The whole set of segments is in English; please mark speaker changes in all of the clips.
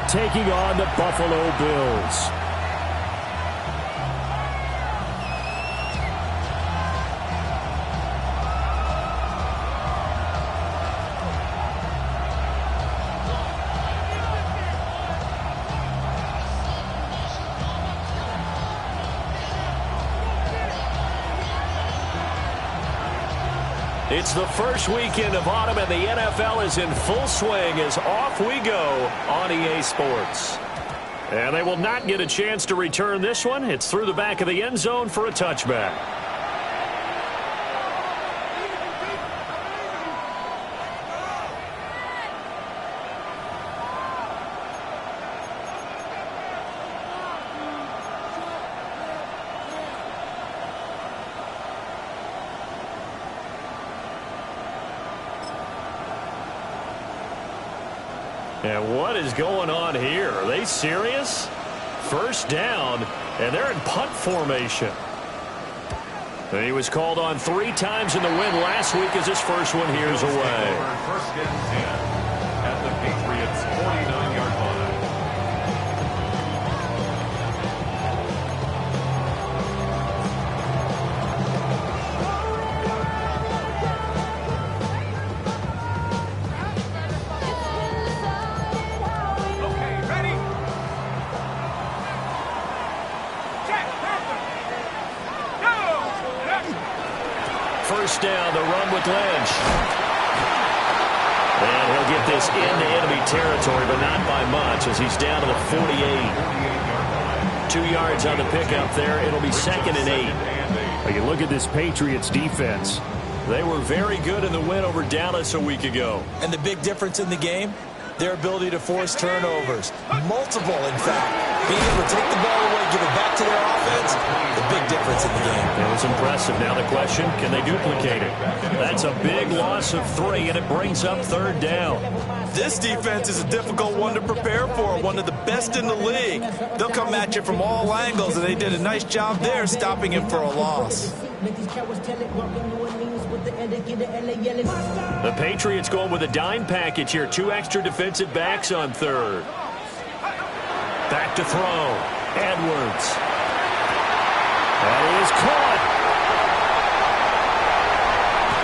Speaker 1: taking on the Buffalo Bills. It's the first weekend of autumn, and the NFL is in full swing as off we go on EA Sports. And they will not get a chance to return this one. It's through the back of the end zone for a touchback. And what is going on here? Are they serious? First down, and they're in punt formation. And he was called on 3 times in the win last week as his first one here's away.
Speaker 2: First and 10 at the Patriots' 49-yard line.
Speaker 1: First down, the run with Lynch. And he'll get this into enemy territory, but not by much as he's down to the 48. 2 yards on the pickup there. It'll be 2nd and 8.
Speaker 3: Well, you look at this Patriots defense.
Speaker 1: They were very good in the win over Dallas a week ago.
Speaker 4: And the big difference in the game, their ability to force turnovers. Multiple, in fact. Being able to take the ball away, give it back to their offense, the big difference in the game.
Speaker 1: It was impressive. Now the question, can they duplicate it? That's a big loss of 3, and it brings up 3rd down.
Speaker 4: This defense is a difficult one to prepare for, one of the best in the league. They'll come at you from all angles, and they did a nice job there stopping him for a loss.
Speaker 1: The Patriots going with a dime package here. 2 extra defensive backs on 3rd. Back to throw. Edwards. That is caught.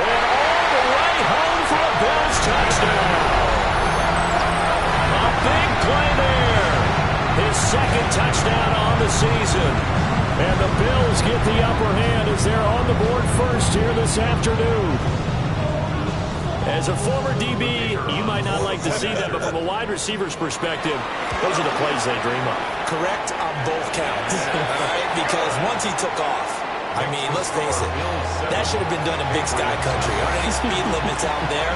Speaker 1: And all the way home for a Bills touchdown. A big play there. His 2nd touchdown on the season. And the Bills get the upper hand as they're on the board first here this afternoon. As a former DB, you might not like to see that, but from a wide receiver's perspective, those are the plays they dream of.
Speaker 4: Correct on both counts. All right, because once he took off, I mean, let's face it, that should have been done in Big Sky Country. Aren't any speed limits out there?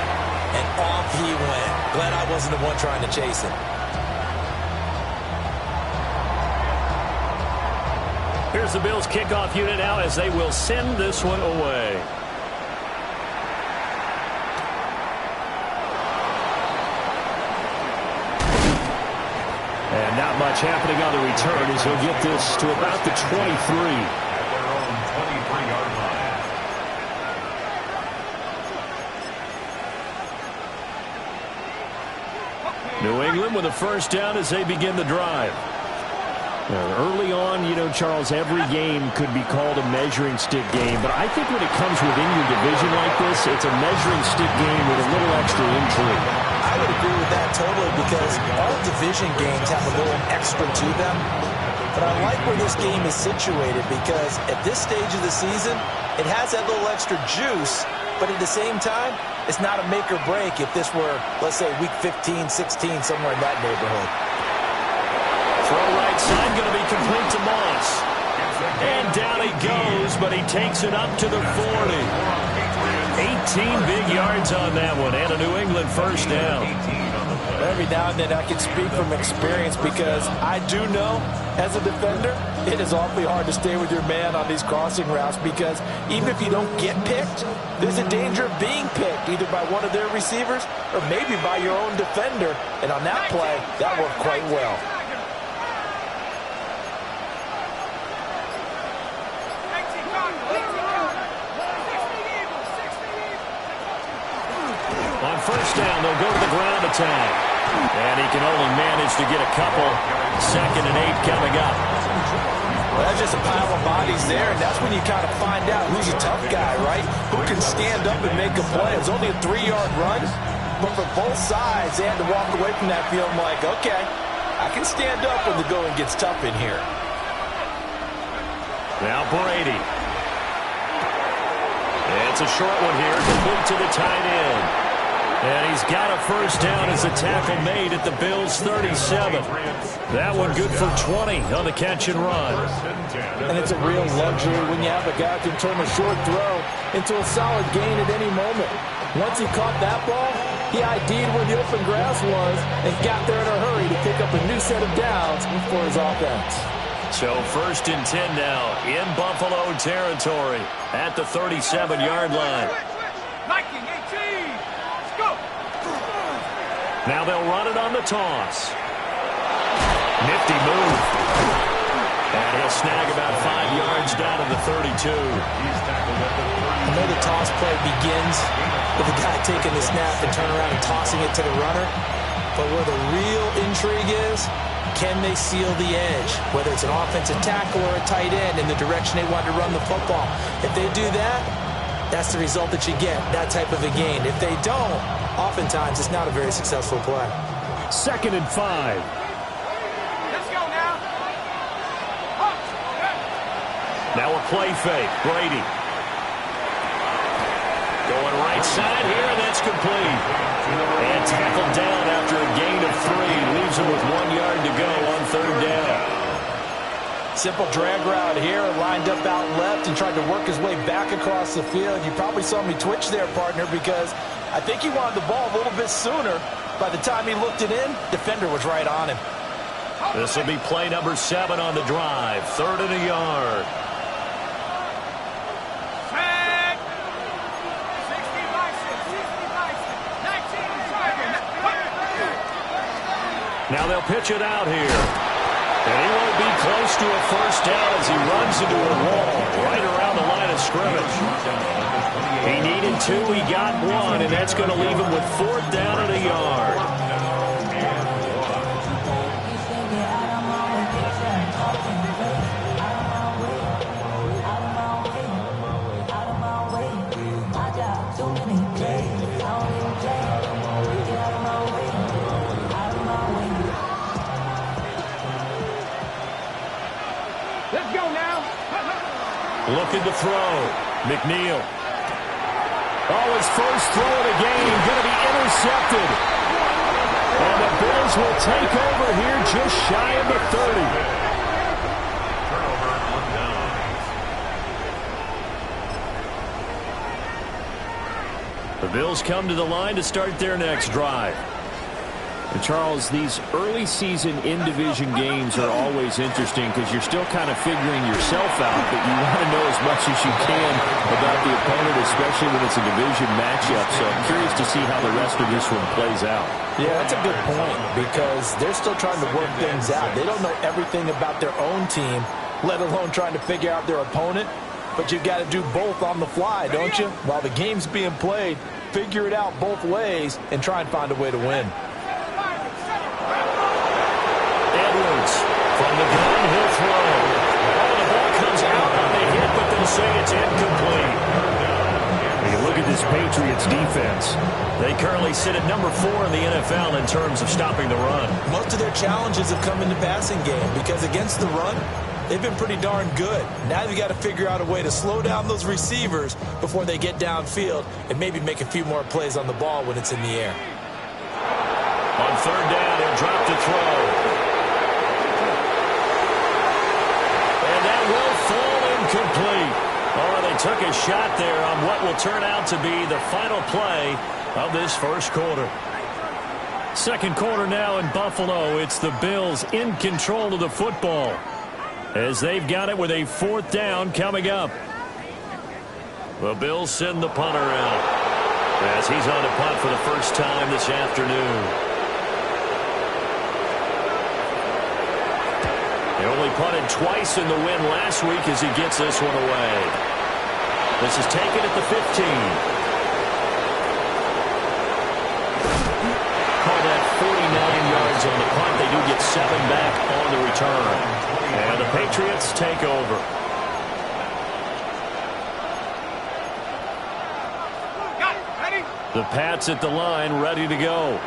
Speaker 4: And off he went. Glad I wasn't the one trying to chase him.
Speaker 1: Here's the Bills kickoff unit now as they will send this one away. And not much happening on the return as he'll get this to about the 23.
Speaker 2: At their own 23-yard line.
Speaker 1: New England with a first down as they begin the drive.
Speaker 3: Early on, you know, Charles, every game could be called a measuring stick game. But I think when it comes within your division like this, it's a measuring stick game with a little extra intrigue.
Speaker 4: I would agree with that totally because all division games have a little extra to them. But I like where this game is situated because at this stage of the season, it has that little extra juice. But at the same time, it's not a make or break if this were, let's say, week 15, 16, somewhere in that neighborhood.
Speaker 1: Throw right side going to be complete to Moss. And down he goes, but he takes it up to the 40. 18 big yards on that one, and a New England first down.
Speaker 4: Every now and then I can speak from experience because I do know, as a defender, it is awfully hard to stay with your man on these crossing routes because even if you don't get picked, there's a danger of being picked either by one of their receivers or maybe by your own defender. And on that play, that worked quite well.
Speaker 1: On first down, they'll go to the ground attack. And he can only manage to get a couple. 2nd and 8 coming up.
Speaker 4: Well, that's just a pile of bodies there, and that's when you kind of find out who's a tough guy, right? Who can stand up and make a play. It was only a 3-yard run, but for both sides, they had to walk away from that feeling like, okay, I can stand up when the going gets tough in here.
Speaker 1: Now Brady. It's a short one here, complete to the tight end. And he's got a first down as a tackle made at the Bills' 37. That one good for 20 on the catch and run.
Speaker 4: And it's a real luxury when you have a guy who can turn a short throw into a solid gain at any moment. Once he caught that ball, he ID'd where the open grass was and got there in a hurry to pick up a new set of downs for his offense.
Speaker 1: So 1st and 10 now in Buffalo territory at the 37-yard line. Now they'll run it on the toss. Nifty move. And he'll snag about 5 yards down to the 32.
Speaker 4: I know the toss play begins with the guy taking the snap and turning around and tossing it to the runner. But where the real intrigue is, can they seal the edge? Whether it's an offensive tackle or a tight end in the direction they want to run the football. If they do that, that's the result that you get, that type of a gain. If they don't, oftentimes it's not a very successful play.
Speaker 1: 2nd and 5.
Speaker 5: Let's go now.
Speaker 1: Now a play fake. Brady. Going right side here, and that's complete. And tackled down after a gain of 3. Leaves him with 1 yard to go on 3rd down.
Speaker 4: Simple drag route here, lined up out left and tried to work his way back across the field. You probably saw me twitch there, partner, because I think he wanted the ball a little bit sooner. By the time he looked it in, defender was right on him.
Speaker 1: This will be play number 7 on the drive. 3rd and a yard.
Speaker 5: Tag. 60 bison, 60 bison, 19 target.
Speaker 1: Now they'll pitch it out here. And he won't be close to a first down as he runs into a wall right around the line of scrimmage. He needed 2, he got 1, and that's going to leave him with 4th down and a yard.
Speaker 5: Let's go now.
Speaker 1: Looking to throw. McNeil. Oh, his first throw of the game going to be intercepted. And the Bills will take over here just shy of the 30. The Bills come to the line to start their next drive. And Charles, these early season in-division games are always interesting because you're still kind of figuring yourself out, but you want to know as much as you can about the opponent, especially when it's a division matchup. So I'm curious to see how the rest of this one plays out.
Speaker 4: Yeah, that's a good point because they're still trying to work things out. They don't know everything about their own team, let alone trying to figure out their opponent. But you've got to do both on the fly, don't you? While the game's being played, figure it out both ways and try and find a way to win.
Speaker 1: From the gun, he'll throw. Oh, the ball comes out on the hit, but they'll say it's incomplete. When you look at this Patriots defense, they currently sit at number 4 in the NFL in terms of stopping the run.
Speaker 4: Most of their challenges have come in the passing game because against the run, they've been pretty darn good. Now you've got to figure out a way to slow down those receivers before they get downfield and maybe make a few more plays on the ball when it's in the air.
Speaker 1: On 3rd down, he'll drop to throw. Will fall incomplete. Oh, they took a shot there on what will turn out to be the final play of this first quarter. 2nd quarter now in Buffalo. It's the Bills in control of the football as they've got it with a 4th down coming up. The Bills send the punter out as he's on to punt for the first time this afternoon. He only punted twice in the win last week as he gets this one away. This is taken at the 15. Call that 49
Speaker 3: yards on the punt. They do get 7 back on the return. And the Patriots take over. The Pats at the line, ready to go.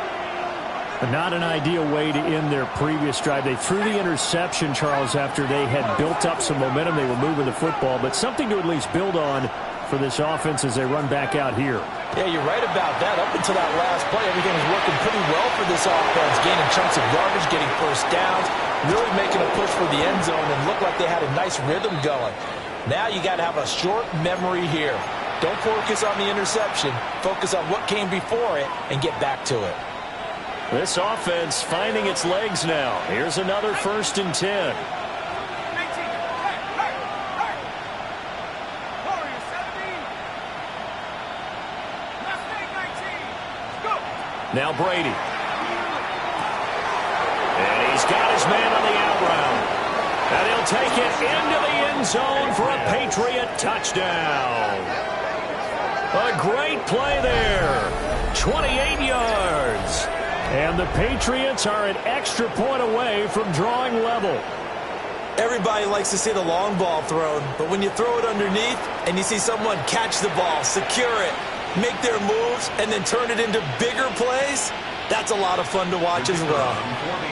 Speaker 1: Not an ideal way to end their previous drive. They threw the interception, Charles, after they had built up some momentum. They were moving the football, but something to at least build on for this offense as they run back out here.
Speaker 4: Yeah, you're right about that. Up until that last play, everything was working pretty well for this offense, gaining chunks of yardage, getting first downs, really making a push for the end zone, and looked like they had a nice rhythm going. Now you got to have a short memory here. Don't focus on the interception. Focus on what came before it and get back to it.
Speaker 3: This offense finding its legs now. Here's another 1st and 10. Now Brady. And he's got his man on the out route. And he'll take it into the end zone for a Patriot touchdown. A great play there. 28 yards.
Speaker 1: And the Patriots are an extra point away from drawing level.
Speaker 4: Everybody likes to see the long ball thrown, but when you throw it underneath and you see someone catch the ball, secure it, make their moves, and then turn it into bigger plays, that's a lot of fun to watch as well.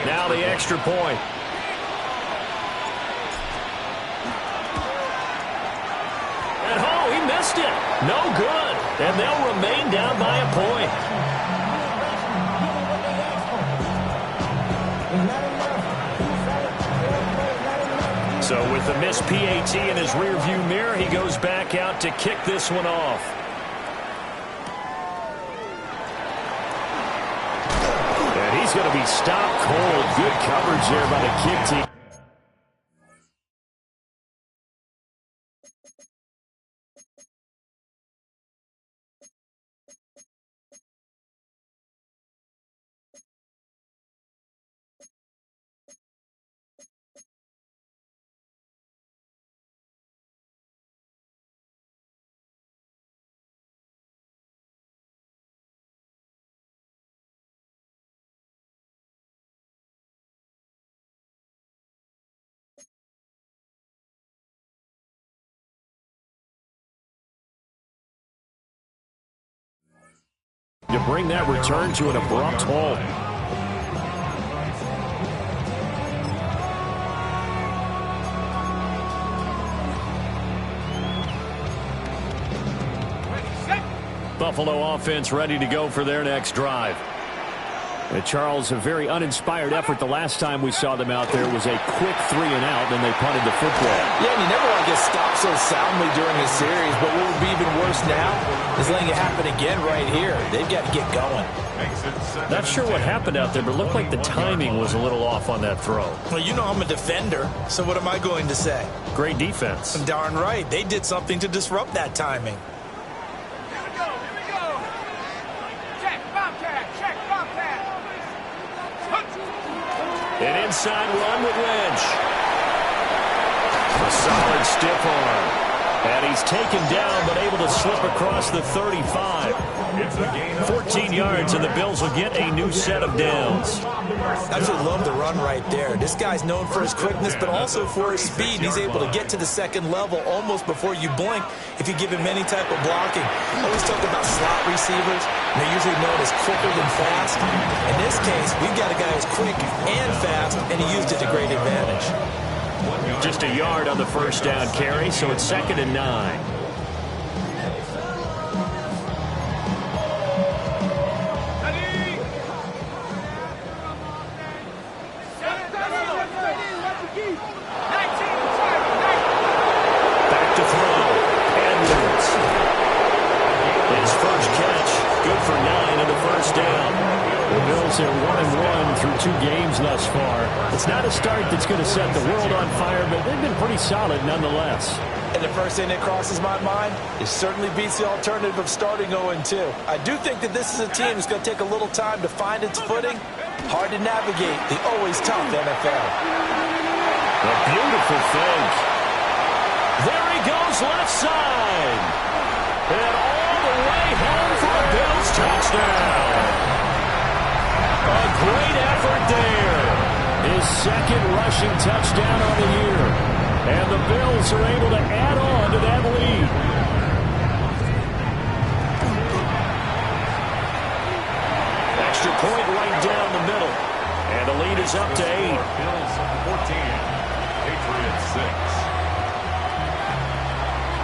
Speaker 3: Now the extra point. And oh, he missed it. No good. And they'll remain down by a point. So with the missed PAT in his rearview mirror, he goes back out to kick this one off. And he's going to be stopped cold. Good coverage there by the kick team. To bring that return to an abrupt halt. Buffalo offense ready to go for their next drive. Charles, a very uninspired effort the last time we saw them out there was a quick 3 and out, then they punted the football.
Speaker 4: Yeah, and you never want to get stopped so soundly during a series, but what would be even worse now is letting it happen again right here. They've got to get going.
Speaker 3: Not sure what happened out there, but it looked like the timing was a little off on that throw.
Speaker 4: Well, you know I'm a defender, so what am I going to say?
Speaker 3: Great defense.
Speaker 4: Darn right. They did something to disrupt that timing.
Speaker 3: An inside run with Lynch. A solid stiff arm. And he's taken down, but able to slip across the 35. 14 yards, and the Bills will get a new set of downs.
Speaker 4: I just love the run right there. This guy's known for his quickness, but also for his speed. He's able to get to the second level almost before you blink if you give him any type of blocking. I always talk about slot receivers. They're usually known as quicker than fast. In this case, we've got a guy who's quick and fast, and he used it to great advantage.
Speaker 3: Just a yard on the first down carry, so it's 2nd and 9. Back to throw. Edwards. His first catch, good for 9 on the first down. The Bills are 1-1 through 2 games thus far. It's not a start that's going to set the world on fire, but they've been pretty solid nonetheless.
Speaker 4: And the first thing that crosses my mind is certainly beats the alternative of starting 0-2. I do think that this is a team that's going to take a little time to find its footing. Hard to navigate the always tough NFL.
Speaker 3: A beautiful fake. There he goes left side. And all the way home for a Bills touchdown. A great effort there.
Speaker 1: his second rushing touchdown on the year. And the Bills are able to add on to that lead. Extra point right down the middle. And the lead is up to 8.
Speaker 2: Bills 14, Patriots 6.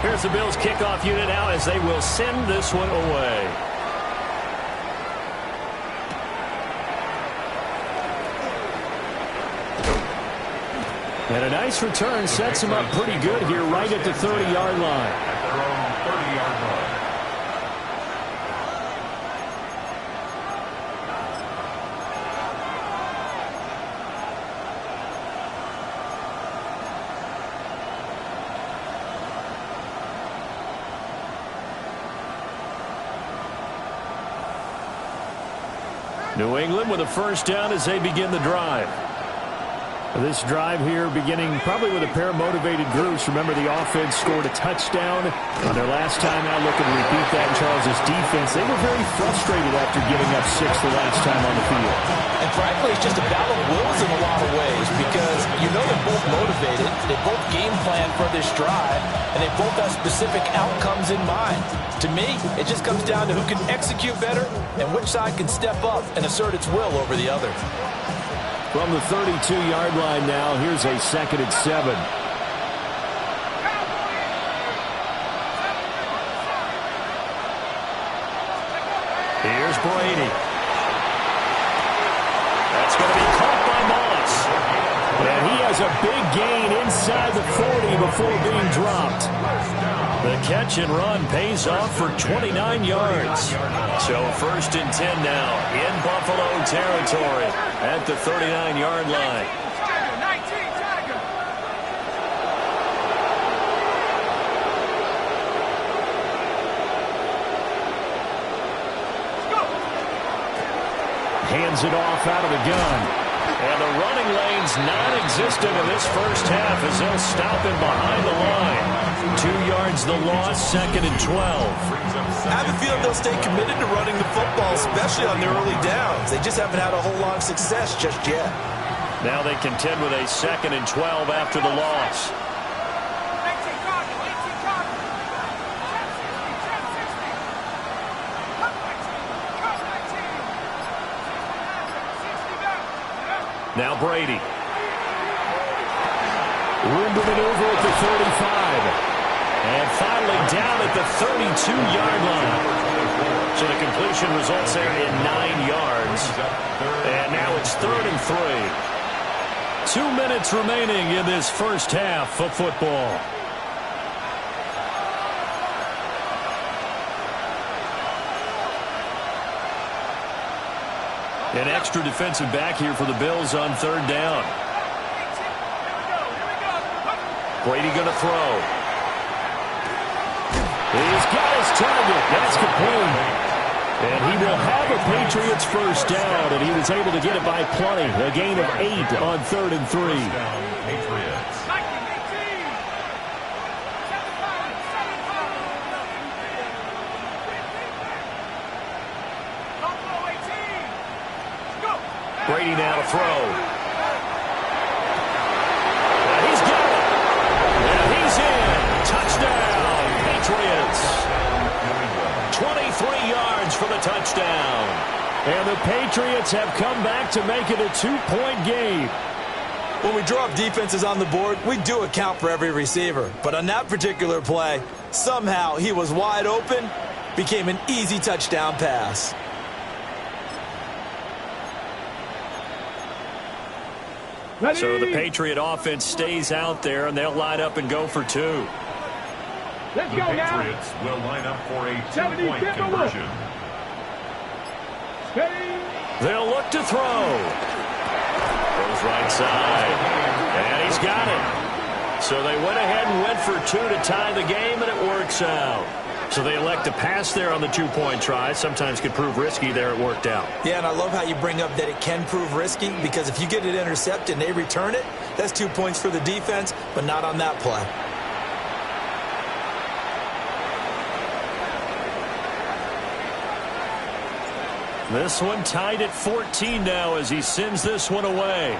Speaker 1: Here's the Bills kickoff unit now as they will send this one away. And a nice return sets him up pretty good here right at the 30-yard line.
Speaker 2: At their own 30-yard line.
Speaker 1: New England with a first down as they begin the drive. This drive here beginning probably with a pair of motivated groups. Remember, the offense scored a touchdown on their last time out. Looking to repeat that in Charles' defense. They were very frustrated after giving up 6 the last time on the field.
Speaker 4: And frankly, it's just a battle of wills in a lot of ways because you know they're both motivated. They both game plan for this drive, and they both have specific outcomes in mind. To me, it just comes down to who can execute better and which side can step up and assert its will over the other.
Speaker 1: From the 32-yard line now, here's a 2nd and 7. Here's Brady. That's going to be caught by Moss. And he has a big gain inside the 40 before being dropped. The catch and run pays off for 29 yards. So 1st and 10 now in Buffalo territory at the 39-yard line. Hands it off out of the gun. And the running lane's non-existent in this first half as they'll stop him behind the line. 2 yards the loss, 2nd and 12.
Speaker 4: I have a feeling they'll stay committed to running the football, especially on their early downs. They just haven't had a whole lot of success just yet.
Speaker 1: Now they contend with a 2nd and 12 after the loss. Now Brady. Room to maneuver at the 35. And finally down at the 32-yard line. So the completion results there in 9 yards. And now it's 3rd and 3. 2 minutes remaining in this first half of football. An extra defensive back here for the Bills on 3rd down. Brady going to throw. He's got his target. That's complete. And he will have a Patriots first down, and he was able to get it by plenty. A gain of 8 on 3rd and 3.
Speaker 2: Patriots.
Speaker 1: Brady now to throw. And he's got it. And he's in. Touchdown, Patriots. 23 yards for the touchdown. And the Patriots have come back to make it a 2-point game.
Speaker 4: When we draw up defenses on the board, we do account for every receiver. But on that particular play, somehow he was wide open, became an easy touchdown pass.
Speaker 1: So the Patriot offense stays out there, and they'll line up and go for 2.
Speaker 5: Let's
Speaker 2: The
Speaker 5: go now.
Speaker 2: Patriots will line up for a 2-point conversion.
Speaker 1: They'll look to throw. Goes right side. And he's got it. So they went ahead and went for 2 to tie the game, and it works out. So they elect to pass there on the 2-point try. Sometimes could prove risky. There it worked out.
Speaker 4: Yeah, and I love how you bring up that it can prove risky, because if you get it intercepted and they return it, that's 2 points for the defense, but not on that play.
Speaker 1: This one tied at 14 now as he sends this one away.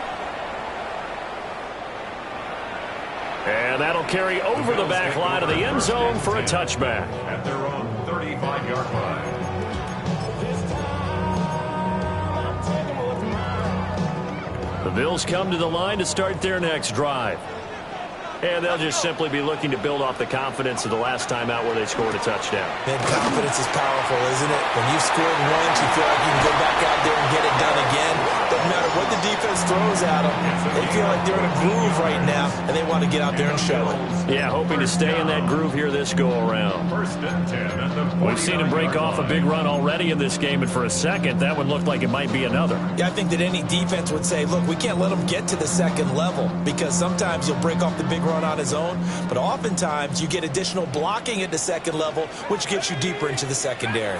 Speaker 1: carry over the back line of the end zone for a touchback.
Speaker 2: At their own 35-yard line.
Speaker 1: The Bills come to the line to start their next drive. And they'll just simply be looking to build off the confidence of the last time out where they scored a touchdown.
Speaker 4: Man, confidence is powerful, isn't it? When you've scored once, you feel like you can go back out there and get it done again. Doesn't matter what the defense throws at them. They feel like they're in a groove right now, and they want to get out there and show it.
Speaker 1: Yeah, hoping to stay in that groove here this go-around.
Speaker 2: First and 10 at the 49-yard line.
Speaker 1: We've seen him break off a big run already in this game, and for a second, that one looked like it might be another.
Speaker 4: Yeah, I think that any defense would say, look, we can't let him get to the second level, because sometimes he'll break off the big run on his own, but oftentimes you get additional blocking at the second level, which gets you deeper into the secondary.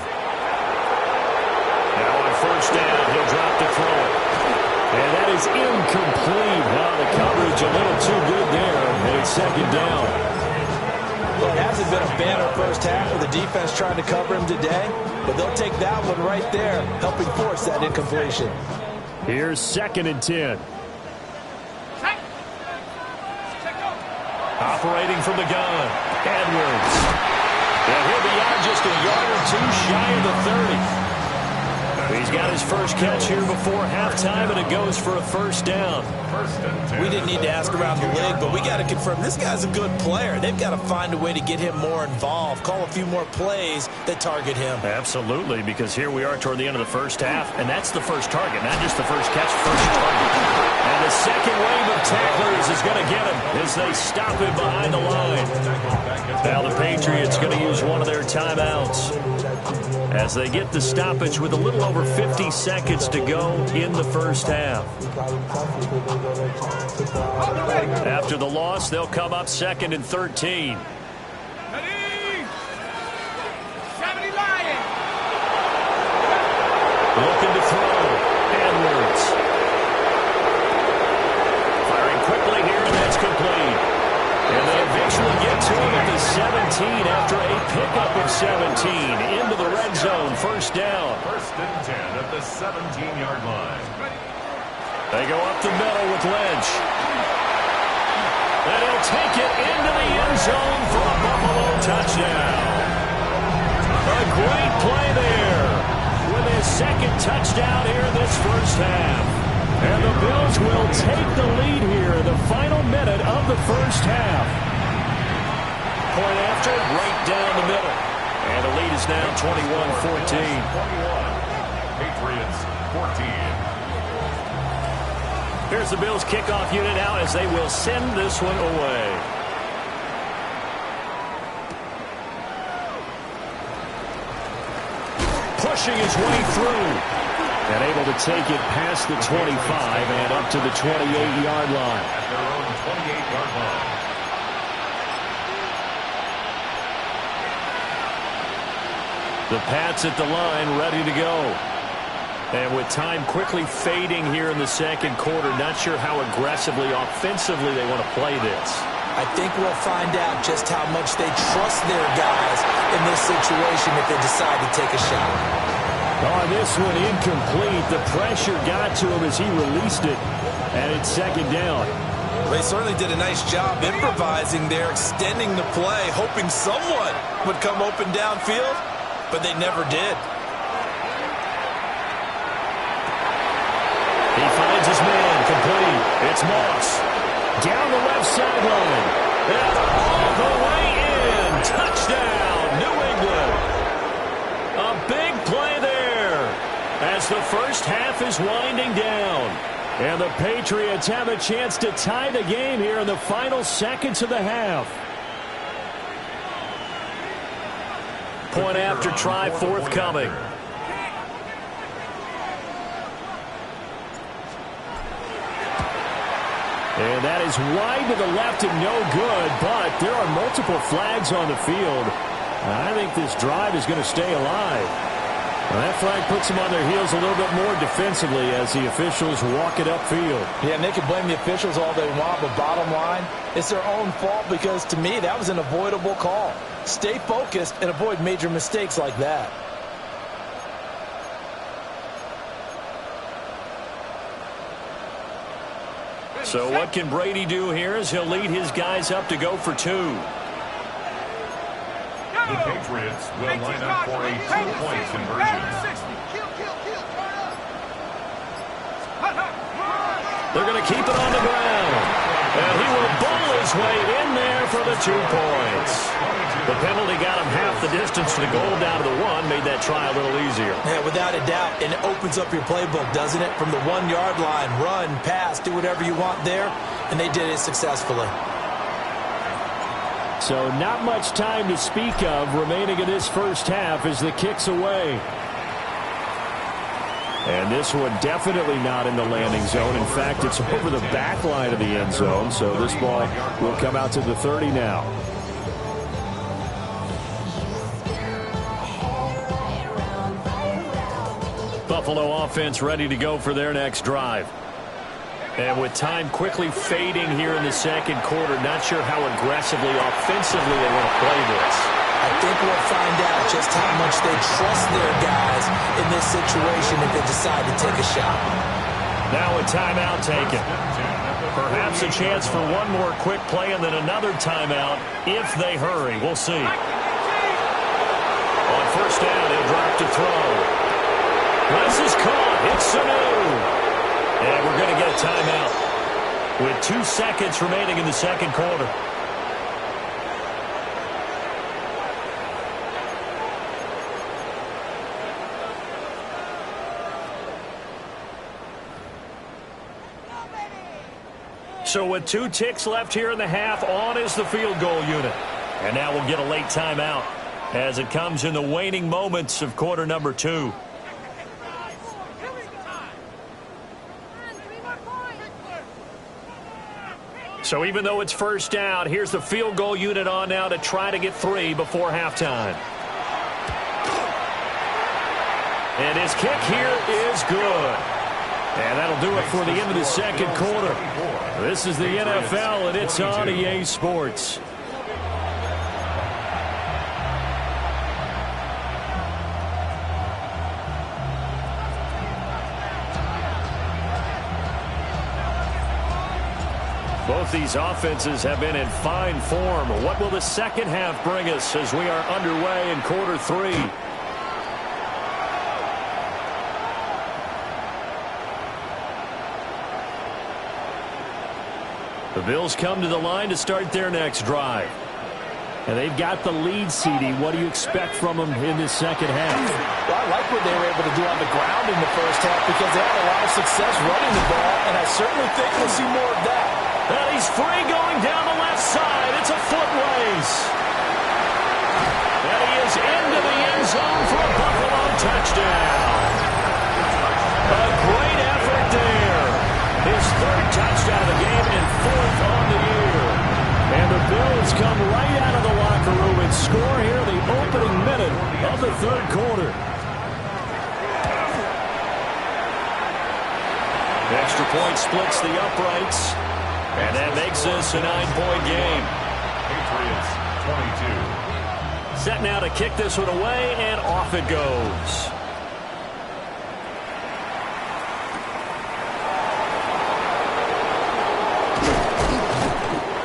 Speaker 1: Now on first down, he'll drop to throw. And that is incomplete. Wow, the coverage a little too good there, and it's second down.
Speaker 4: Well, it hasn't been a banner first half for the defense trying to cover him today, but they'll take that one right there, helping force that incompletion.
Speaker 1: Here's 2nd and 10. Operating from the gun, Edwards. And he'll be out just a yard or two shy of the 30. He's got his first catch here before halftime, and it goes for a first down.
Speaker 2: First and 10.
Speaker 4: We didn't need to ask around the league, but we got to confirm this guy's a good player. They've got to find a way to get him more involved, call a few more plays that target him.
Speaker 1: Absolutely, because here we are toward the end of the first half, and that's the first target, not just the first catch, first target. And the second wave of tacklers is going to get him as they stop him behind the line. Now the Patriots going to use one of their timeouts as they get the stoppage with a little over 50 seconds to go in the first half. After the loss, they'll come up 2nd and 13. Looking to throw. Edwards. Firing quickly here, and that's complete. And they eventually get to him at the 17 after a pickup of 17 into the red zone. First down.
Speaker 2: First and 10 at the 17-yard line.
Speaker 1: They go up the middle with Lynch. And he'll take it into the end zone for a Buffalo touchdown. A great play there with his second touchdown here in this first half. And the Bills will take the lead here in the final minute of the first half. Point after, right down the middle. And the lead is now 21-14.
Speaker 2: 21. Patriots 14.
Speaker 1: Here's the Bills kickoff unit now as they will send this one away. Pushing his way through. And able to take it past the 25 and up to the 28-yard line.
Speaker 2: At their own 28-yard line.
Speaker 1: The Pats at the line ready to go. And with time quickly fading here in the second quarter, not sure how aggressively, offensively they want to play this.
Speaker 4: I think we'll find out just how much they trust their guys in this situation if they decide to take a shot.
Speaker 1: On this one, incomplete. The pressure got to him as he released it, and it's second down.
Speaker 4: They certainly did a nice job improvising there, extending the play, hoping someone would come open downfield, but they never did.
Speaker 1: He finds his man, complete. It's Moss. Down the left sideline. And all the way in. Touchdown, New England. A big play there as the first half is winding down. And the Patriots have a chance to tie the game here in the final seconds of the half. Point after try forthcoming. And that is wide to the left and no good, but there are multiple flags on the field. I think this drive is going to stay alive. Well, that flag puts them on their heels a little bit more defensively as the officials walk it upfield.
Speaker 4: Yeah, and they can blame the officials all they want, but bottom line, it's their own fault because, to me, that was an avoidable call. Stay focused and avoid major mistakes like that.
Speaker 1: So what can Brady do here as he'll lead his guys up to go for 2?
Speaker 2: The Patriots will line up for a 2-point conversion.
Speaker 1: They're going to keep it on the ground. And he will bowl his way in there for the 2 points. The penalty got him half the distance to the goal down to the 1, made that try a little easier.
Speaker 4: Yeah, without a doubt, and it opens up your playbook, doesn't it? From the 1-yard line, run, pass, do whatever you want there, and they did it successfully.
Speaker 1: So not much time to speak of remaining in this first half as the kick's away. And this one definitely not in the landing zone. In fact, it's over the back line of the end zone, so this ball will come out to the 30 now. Buffalo offense ready to go for their next drive. And with time quickly fading here in the second quarter, not sure how aggressively, offensively they want to play this.
Speaker 4: I think we'll find out just how much they trust their guys in this situation if they decide to take a shot.
Speaker 1: Now a timeout taken. Perhaps a chance for one more quick play and then another timeout if they hurry. We'll see. On first down, he'll drop to throw. This is caught. It's Sanu. And we're going to get a timeout with 2 seconds remaining in the second quarter. So with 2 ticks left here in the half, on is the field goal unit. And now we'll get a late timeout as it comes in the waning moments of quarter number 2. So even though it's first down, here's the field goal unit on now to try to get 3 before halftime. And his kick here is good. And that'll do it for the end of the second quarter. This is the NFL, and it's on EA Sports. Both these offenses have been in fine form. What will the second half bring us as we are underway in quarter 3? The Bills come to the line to start their next drive. And they've got the lead, CD. What do you expect from them in this second half?
Speaker 4: Well, I like what they were able to do on the ground in the first half because they had a lot of success running the ball, and I certainly think we'll see more of that.
Speaker 1: And he's free going down the left side. It's a foot race. And he is into the end zone for a Buffalo touchdown. A great effort there. His 3rd touchdown of the game and 4th on the year. And the Bills come right out of the locker room and score here in the opening minute of the 3rd quarter. Extra point splits the uprights. And that makes this a 9-point game.
Speaker 2: Patriots 22.
Speaker 1: Set now to kick this one away, and off it goes.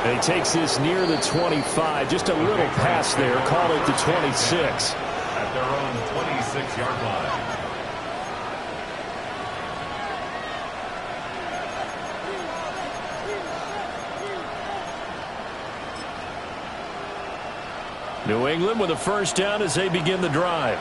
Speaker 1: And he takes this near the 25. Just a little pass there. Call it the 26.
Speaker 2: At their own 26-yard line.
Speaker 1: New England with a first down as they begin the drive.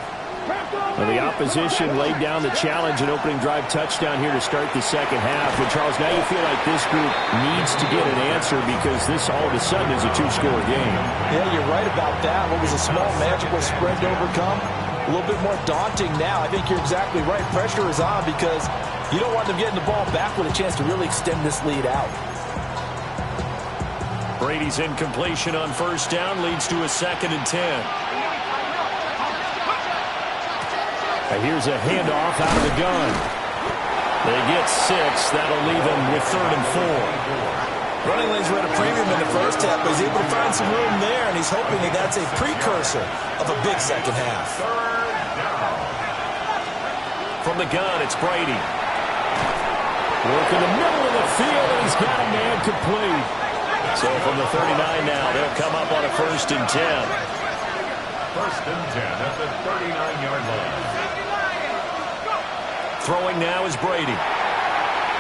Speaker 1: Well, the opposition laid down the challenge and opening drive touchdown here to start the second half. And, Charles, now you feel like this group needs to get an answer because this all of a sudden is a 2-score game.
Speaker 4: Yeah, you're right about that. What was a small magical spread to overcome? A little bit more daunting now. I think you're exactly right. Pressure is on because you don't want them getting the ball back with a chance to really extend this lead out.
Speaker 1: Brady's incompletion on first down leads to a 2nd and 10. And here's a handoff out of the gun. They get 6. That'll leave them with 3rd and 4.
Speaker 4: Running lanes were at a premium in the first half, but he's able to find some room there, and he's hoping that that's a precursor of a big second half.
Speaker 1: From the gun, it's Brady. Work in the middle of the field, and he's got a man complete. So from the 39 now, they'll come up on a 1st and 10.
Speaker 2: 1st and 10 at the 39-yard line.
Speaker 1: Throwing now is Brady.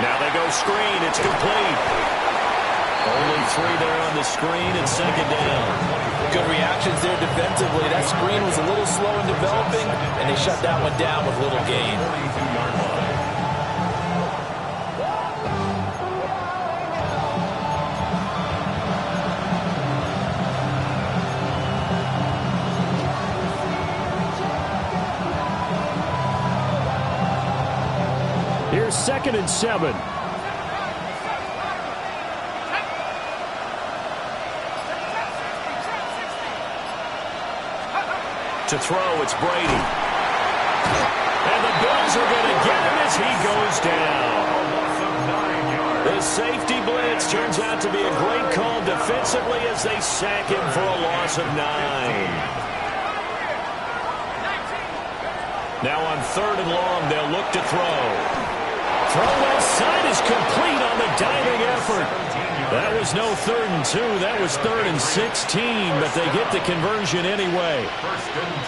Speaker 1: Now they go screen. It's complete. Only 3 there on the screen and 2nd down.
Speaker 4: Good reactions there defensively. That screen was a little slow in developing, and they shut that one down with little gain.
Speaker 2: 42-yard line.
Speaker 1: Here's 2nd and 7. To throw, it's Brady. And the Bills are going to get him as he goes down. The safety blitz turns out to be a great call defensively as they sack him for a loss of 9. Now on 3rd and long, they'll look to throw. Throw left side is complete on the diving effort. That was no 3rd and 2. That was 3rd and 16, but they get the conversion anyway.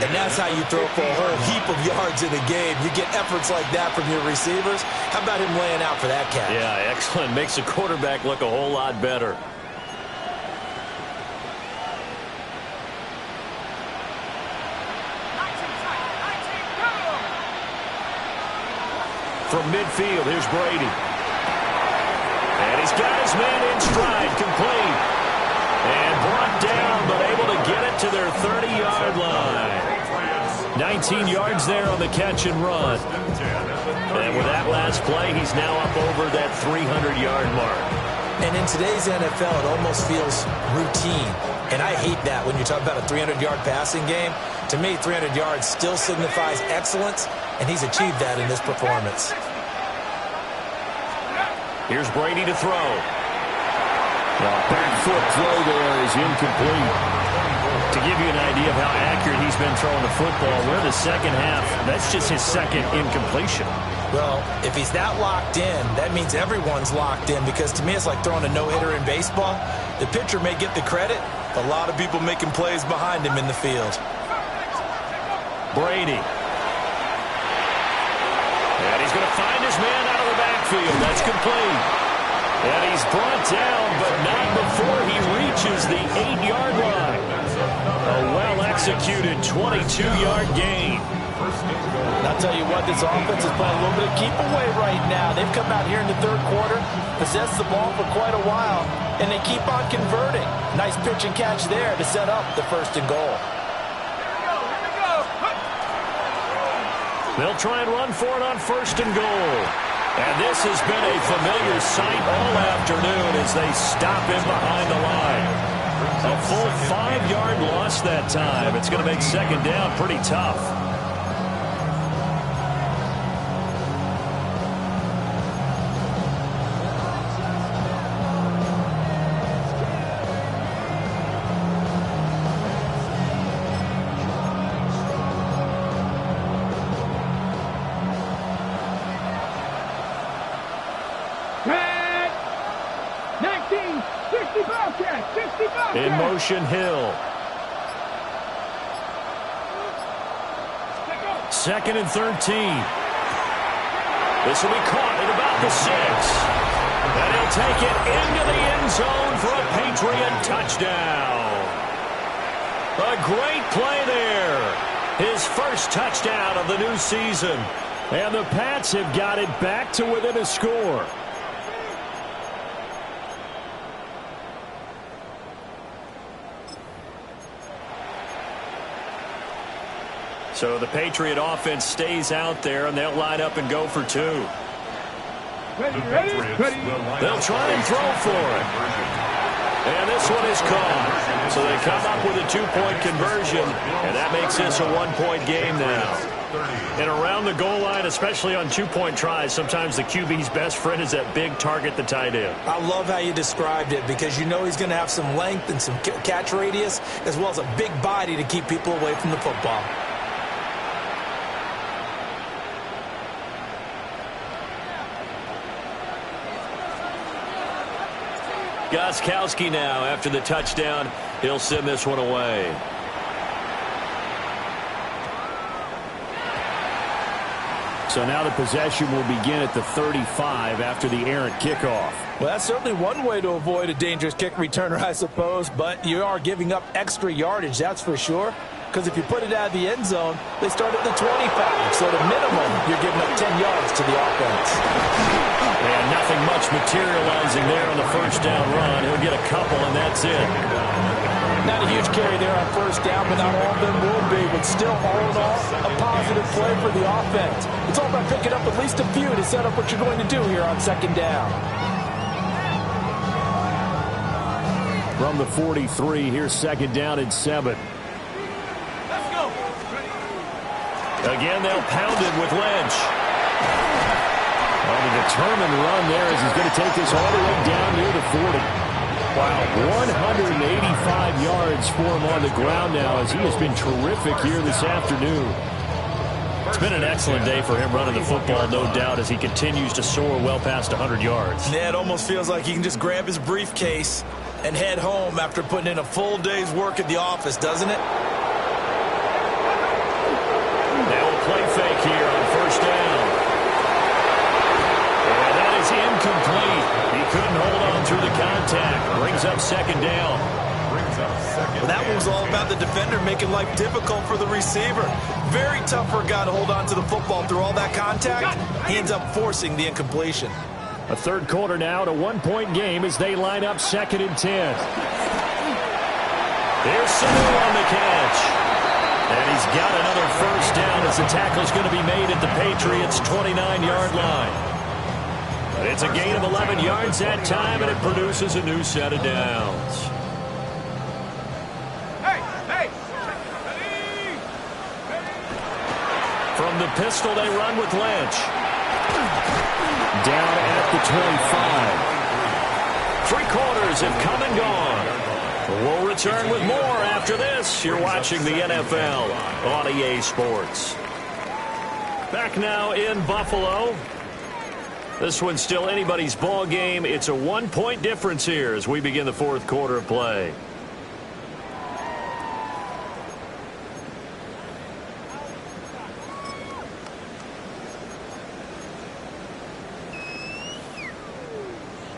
Speaker 4: And that's how you throw for a whole heap of yards in a game. You get efforts like that from your receivers. How about him laying out for that catch?
Speaker 1: Yeah, excellent. Makes the quarterback look a whole lot better. From midfield, here's Brady. And he's got his man in stride, complete. And brought down, but able to get it to their 30-yard line. 19 yards there on the catch and run. And with that last play, he's now up over that 300-yard mark.
Speaker 4: And in today's NFL, it almost feels routine. And I hate that when you talk about a 300-yard passing game. To me, 300 yards still signifies excellence, and he's achieved that in this performance.
Speaker 1: Here's Brady to throw. The back foot throw there is incomplete. To give you an idea of how accurate he's been throwing the football, we're in the 2nd half. That's just his 2nd incompletion.
Speaker 4: Well, if he's that locked in, that means everyone's locked in, because to me it's like throwing a no-hitter in baseball. The pitcher may get the credit, a lot of people making plays behind him in the field.
Speaker 1: Brady. And he's going to find his man out of the backfield. That's complete. And he's brought down, but not before he reaches the 8-yard line. A well-executed 22-yard gain.
Speaker 4: I'll tell you what, this offense is playing a little bit of keep away right now. They've come out here in the 3rd quarter, possessed the ball for quite a while, and they keep on converting. Nice pitch and catch there to set up the 1st and goal.
Speaker 1: They'll try and run for it on 1st and goal. And this has been a familiar sight all afternoon as they stop him behind the line. A full 5-yard loss that time. It's going to make 2nd down pretty tough. In motion, Hill. 2nd and 13. This will be caught at about the 6. And he'll take it into the end zone for a Patriot touchdown. A great play there. His first touchdown of the new season. And the Pats have got it back to within a score. So the Patriot offense stays out there, and they'll line up and go for 2.
Speaker 5: Ready?
Speaker 1: They'll try and throw for it. And this one is caught. So they come up with a 2-point conversion, and that makes this a 1-point game now. And around the goal line, especially on 2-point tries, sometimes the QB's best friend is that big target, the tight end.
Speaker 4: I love how you described it, because you know he's going to have some length and some catch radius, as well as a big body to keep people away from the football.
Speaker 1: Gostkowski now after the touchdown. He'll send this one away.
Speaker 3: So now the possession will begin at the 35 after the errant kickoff.
Speaker 4: Well, that's certainly one way to avoid a dangerous kick returner, I suppose, but you are giving up extra yardage, that's for sure. Because if you put it out of the end zone, they start at the 25. So at a minimum, you're giving up 10 yards to the offense.
Speaker 1: And nothing much materializing there on the first down run. He'll get a couple, and that's it.
Speaker 4: Not a huge carry there on first down, but not all of them will be. But still, all in all, a positive play for the offense. It's all about picking up at least a few to set up what you're going to do here on second down.
Speaker 3: From the 43, here's second down and 7.
Speaker 1: Again, they'll pound it with Lynch. Well, the determined run there as he's going to take this all the way down near the 40. Wow, 185 yards for him on the ground now as he has been terrific here this afternoon. It's been an excellent day for him running the football, no doubt, as he continues to soar well past 100 yards.
Speaker 4: Yeah, it almost feels like he can just grab his briefcase and head home after putting in a full day's work at the office, doesn't it?
Speaker 1: Play fake here on first down. And that is incomplete. He couldn't hold on through the contact. Brings up second down.
Speaker 4: Well, that one was all about the defender making life difficult for the receiver. Very tough for a guy to hold on to the football through all that contact. He ends up forcing the incompletion.
Speaker 3: A third quarter now, to 1-point game as they line up second and 10.
Speaker 1: Here's Sanu on the catch. And he's got another first down as the tackle's going to be made at the Patriots' 29-yard line. But it's a gain of 11 yards that time, and it produces a new set of downs. From the pistol, they run with Lynch.
Speaker 3: Down at the 25.
Speaker 1: 3 quarters have come and gone. We'll return with more after this. You're watching the NFL on EA Sports. Back now in Buffalo. This one's still anybody's ball game. It's a 1-point difference here as we begin the fourth quarter of play.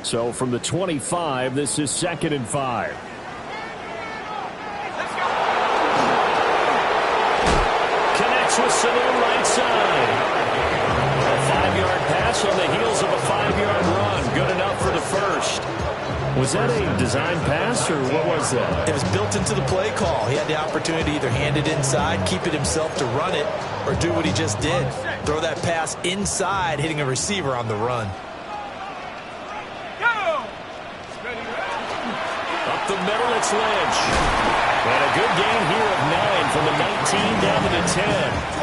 Speaker 3: So from the 25, this is second and 5.
Speaker 1: With Sanu right side. A 5-yard pass on the heels of a 5-yard run. Good enough for the first.
Speaker 3: Was that a design pass, or what was that?
Speaker 4: It was built into the play call. He had the opportunity to either hand it inside, keep it himself to run it, or do what he just did. Throw that pass inside, hitting a receiver on the run.
Speaker 1: Up the middle, it's Lynch. And a good gain here of 9 from the 19 down to the 10.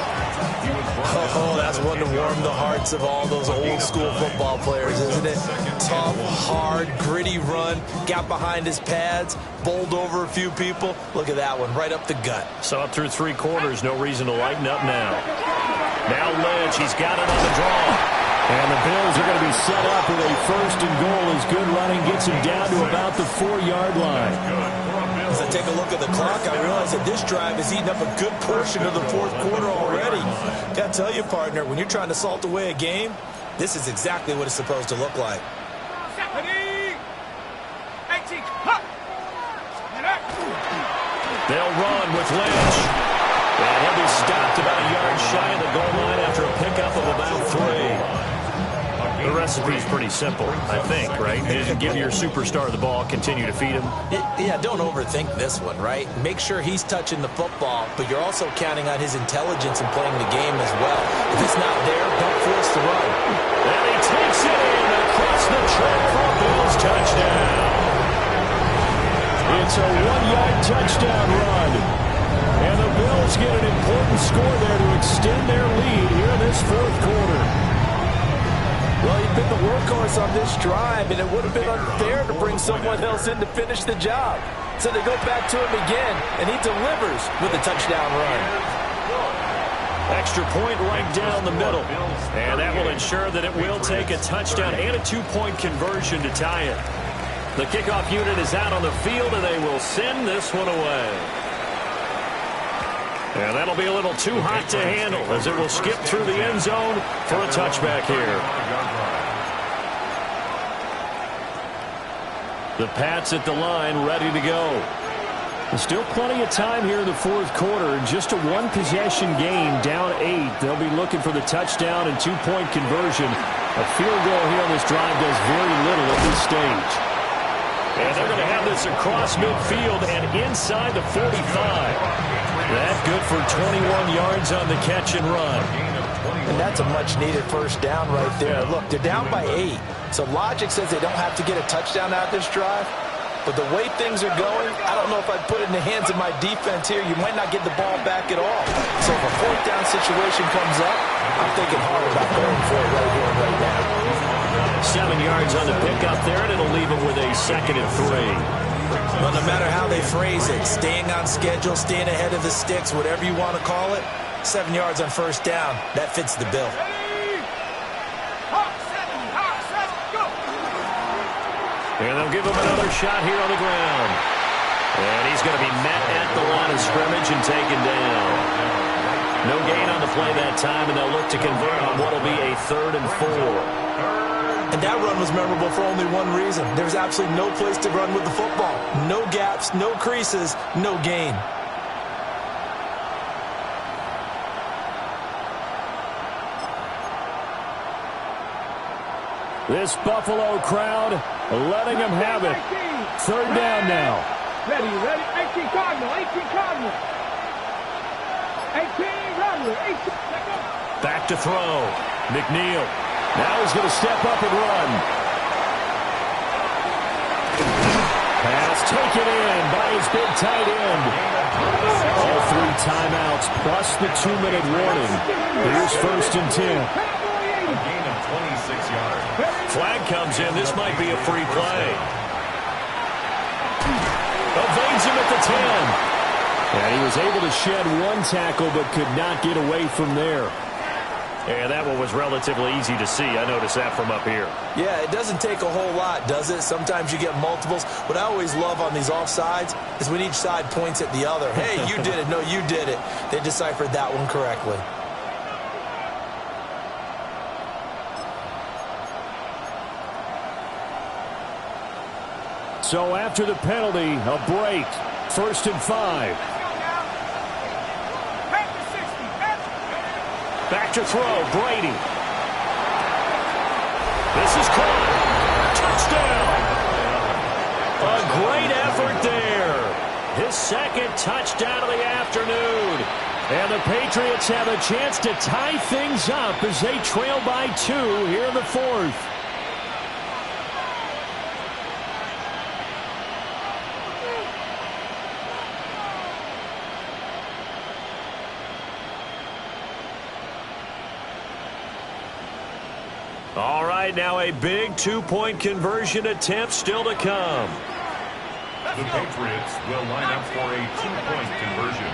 Speaker 4: Oh, that's one to warm the hearts of all those old school football players, isn't it? Tough, hard, gritty run, got behind his pads, bowled over a few people. Look at that one, right up the gut.
Speaker 1: So up through 3 quarters, no reason to lighten up now. Now Lynch, he's got it on the draw.
Speaker 3: And the Bills are going to be set up with a first and goal as good running gets him down to about the 4-yard line.
Speaker 4: As I take a look at the clock, I realize that this drive has eaten up a good portion of the fourth quarter already. Got to tell you, partner, when you're trying to salt away a game, this is exactly what it's supposed to look like.
Speaker 1: They'll run with Lynch. And he'll be stopped about a yard shy of the goal line after a pickup of about 3. The recipe's pretty simple, I think, right? Give your superstar the ball, continue to feed him.
Speaker 4: Yeah, don't overthink this one, right? Make sure he's touching the football, but you're also counting on his intelligence in playing the game as well. If it's not there, don't force the run.
Speaker 1: And he takes it in across the track for a Bills touchdown.
Speaker 3: It's a 1-yard touchdown run. And the Bills get an important score there to extend their lead here in this fourth quarter.
Speaker 4: Well, he's been the workhorse on this drive, and it would have been unfair to bring someone else in to finish the job. So they go back to him again, and he delivers with a touchdown run.
Speaker 1: Extra point right down the middle. And that will ensure that it will take a touchdown and a 2-point conversion to tie it. The kickoff unit is out on the field, and they will send this one away. And that'll be a little too hot to handle as it will skip through the end zone for a touchback here. The Pats at the line, ready to go. There's still plenty of time here in the fourth quarter. Just a one-possession game, down 8. They'll be looking for the touchdown and two-point conversion. A field goal here on this drive does very little at this stage. And they're going to have this across midfield and inside the 45. That's good for 21 yards on the catch and run.
Speaker 4: And that's a much-needed first down right there. Look, they're down by 8. So logic says they don't have to get a touchdown out of this drive. But the way things are going, I don't know if I'd put it in the hands of my defense here. You might not get the ball back at all. So if a fourth down situation comes up, I'm thinking hard about going for it right here and right now.
Speaker 1: 7 yards on the pickup there, and it'll leave them with a 2nd and 3.
Speaker 4: Well, no matter how they phrase it, staying on schedule, staying ahead of the sticks, whatever you want to call it, 7 yards on first down, that fits the bill.
Speaker 1: And they'll give him another shot here on the ground. And he's going to be met at the line of scrimmage and taken down. No gain on the play that time, and they'll look to convert on what will be a 3rd and 4.
Speaker 4: And that run was memorable for only one reason. There's absolutely no place to run with the football. No gaps, no creases, no gain.
Speaker 3: This Buffalo crowd letting them have it. 3rd down now.
Speaker 5: Ready, 18 Cardinal, 18 Cardinal. 18 Rodley, 18.
Speaker 1: Back to throw. McNeil.
Speaker 3: Now he's going to step up and run. Pass taken in by his big tight end. All 3 timeouts plus the 2-minute warning. Here's 1st and 10.
Speaker 1: Flag comes in. This might be a free play. Evades him at the 10.
Speaker 3: And he was able to shed 1 tackle but could not get away from there.
Speaker 1: And that one was relatively easy to see. I noticed that from up here.
Speaker 4: Yeah, it doesn't take a whole lot, does it? Sometimes you get multiples. What I always love on these offsides is when each side points at the other. Hey, you did it. No, you did it. They deciphered that one correctly.
Speaker 3: So after the penalty, a break. 1st and 5.
Speaker 1: Back to throw, Brady. This is caught. Touchdown. A great effort there. His 2nd touchdown of the afternoon. And the Patriots have a chance to tie things up as they trail by 2 here in the 4th. All right, now a big 2-point conversion attempt still to come.
Speaker 2: The Patriots will line up for a 2-point conversion.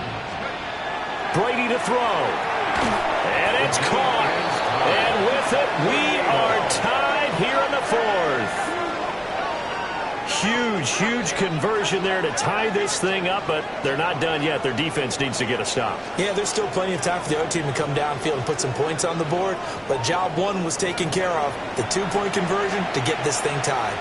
Speaker 1: Brady to throw. And it's caught. And with it, we are tied here in the 4th. Huge conversion there to tie this thing up, but they're not done yet. Their defense needs to get a stop.
Speaker 4: Yeah, there's still plenty of time for the other team to come downfield and put some points on the board, but job 1 was taken care of, the 2-point conversion to get this thing tied.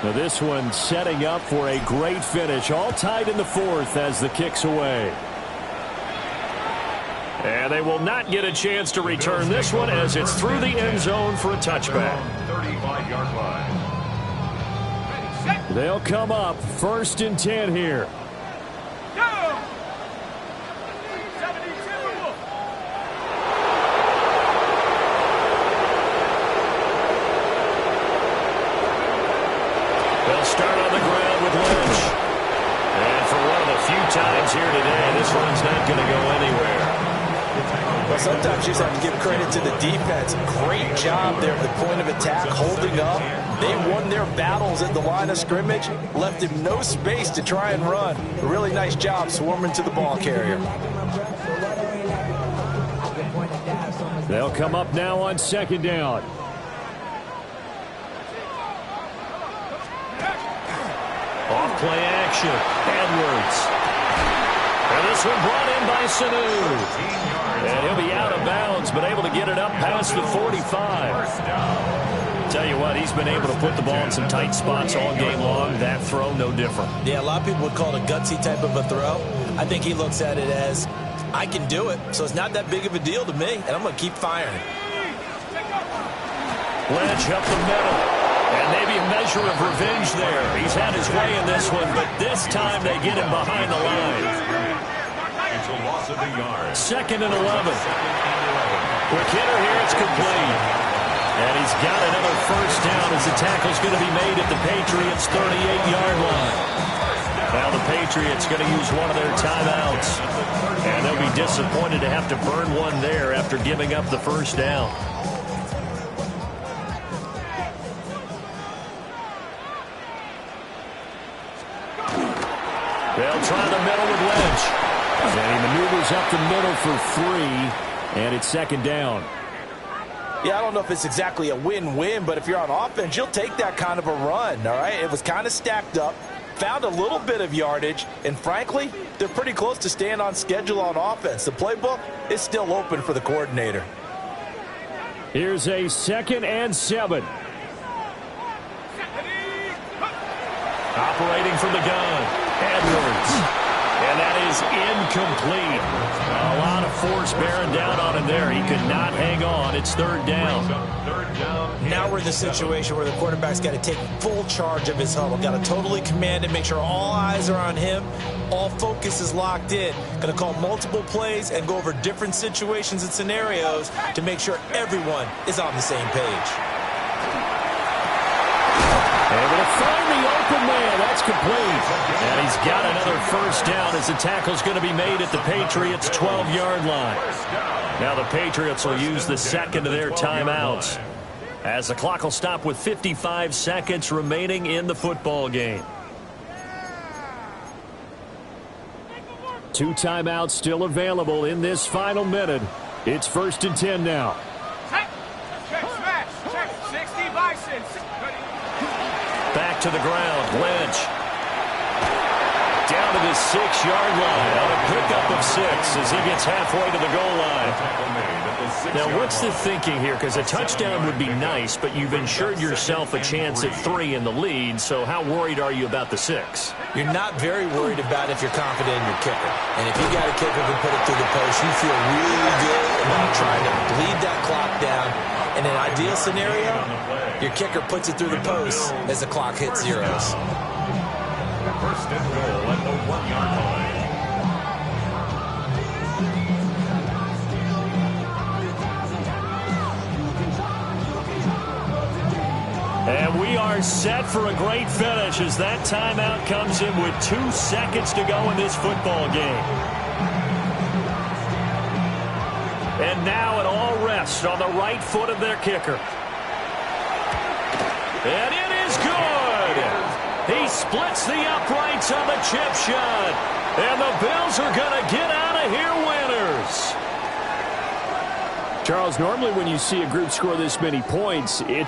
Speaker 3: Now this one setting up for a great finish, all tied in the 4th as the kick's away.
Speaker 1: And they will not get a chance to return this one as it's through the end zone for a touchback.
Speaker 2: 35-yard line.
Speaker 3: They'll come up 1st and 10 here.
Speaker 1: They'll start on the ground with Lynch. And for one of the few times here today, this one's not going to go anywhere.
Speaker 4: Well, sometimes you just have to give credit to the defense. Great job there at the point of attack, holding up. They won their battles at the line of scrimmage, left him no space to try and run. A really nice job swarming to the ball carrier.
Speaker 1: They'll come up now on second down. Off play action. Edwards. And this one brought in by Sanu. And he'll be out of bounds, but able to get it up past the 45. Tell you what, he's been able to put the ball in some tight spots all game long. That throw, no different.
Speaker 4: Yeah, a lot of people would call it a gutsy type of a throw. I think he looks at it as, I can do it, so it's not that big of a deal to me, and I'm going to keep firing.
Speaker 1: Lynch up the middle. And maybe a measure of revenge there. He's had his way in this one, but this time they get him behind the line.
Speaker 2: It's a loss of a yard.
Speaker 1: 2nd and 11. Quick hitter here, it's complete. And he's got another first down as the tackle's going to be made at the Patriots' 38-yard line. Now the Patriots going to use one of their timeouts. And they'll be disappointed to have to burn one there after giving up the first down. They'll try the middle with Lynch. And he maneuvers up the middle for 3. And it's second down.
Speaker 4: Yeah, I don't know if it's exactly a win-win, but if you're on offense, you'll take that kind of a run, all right? It was kind of stacked up, found a little bit of yardage, and frankly, they're pretty close to staying on schedule on offense. The playbook is still open for the coordinator.
Speaker 1: Here's a 2nd and 7. Operating from the gun, Edwards. And that is incomplete. A lot of force bearing down on him there. He could not hang on. It's 3rd down.
Speaker 4: Now we're in the situation where the quarterback's got to take full charge of his huddle. Got to totally command it, make sure all eyes are on him. All focus is locked in. Going to call multiple plays and go over different situations and scenarios to make sure everyone is on the same page.
Speaker 1: Able to find the open man. That's complete. And he's got another first down as the tackle's going to be made at the Patriots' 12-yard line. Now the Patriots will use the second of their timeouts as the clock will stop with 55 seconds remaining in the football game. 2 timeouts still available in this final minute. It's 1st and 10 now. Back to the ground, Lynch. Down to the 6-yard line on a pickup of 6 as he gets halfway to the goal line. Now, what's the thinking here? Because a touchdown would be nice, but you've ensured yourself a chance at 3 in the lead, so how worried are you about the 6?
Speaker 4: You're not very worried about if you're confident in your kicker. And if you got a kicker who can put it through the post, you feel really good about trying to bleed that clock down. In an ideal scenario, your kicker puts it through the post as the clock hits zeros.
Speaker 2: 1st and goal at the 1-yard line.
Speaker 1: And we are set for a great finish as that timeout comes in with 2 seconds to go in this football game. And now it all rests on the right foot of their kicker. And it is good. He splits the uprights on the chip shot. And the Bills are going to get out of here winners. Charles, normally when you see a group score this many points, it's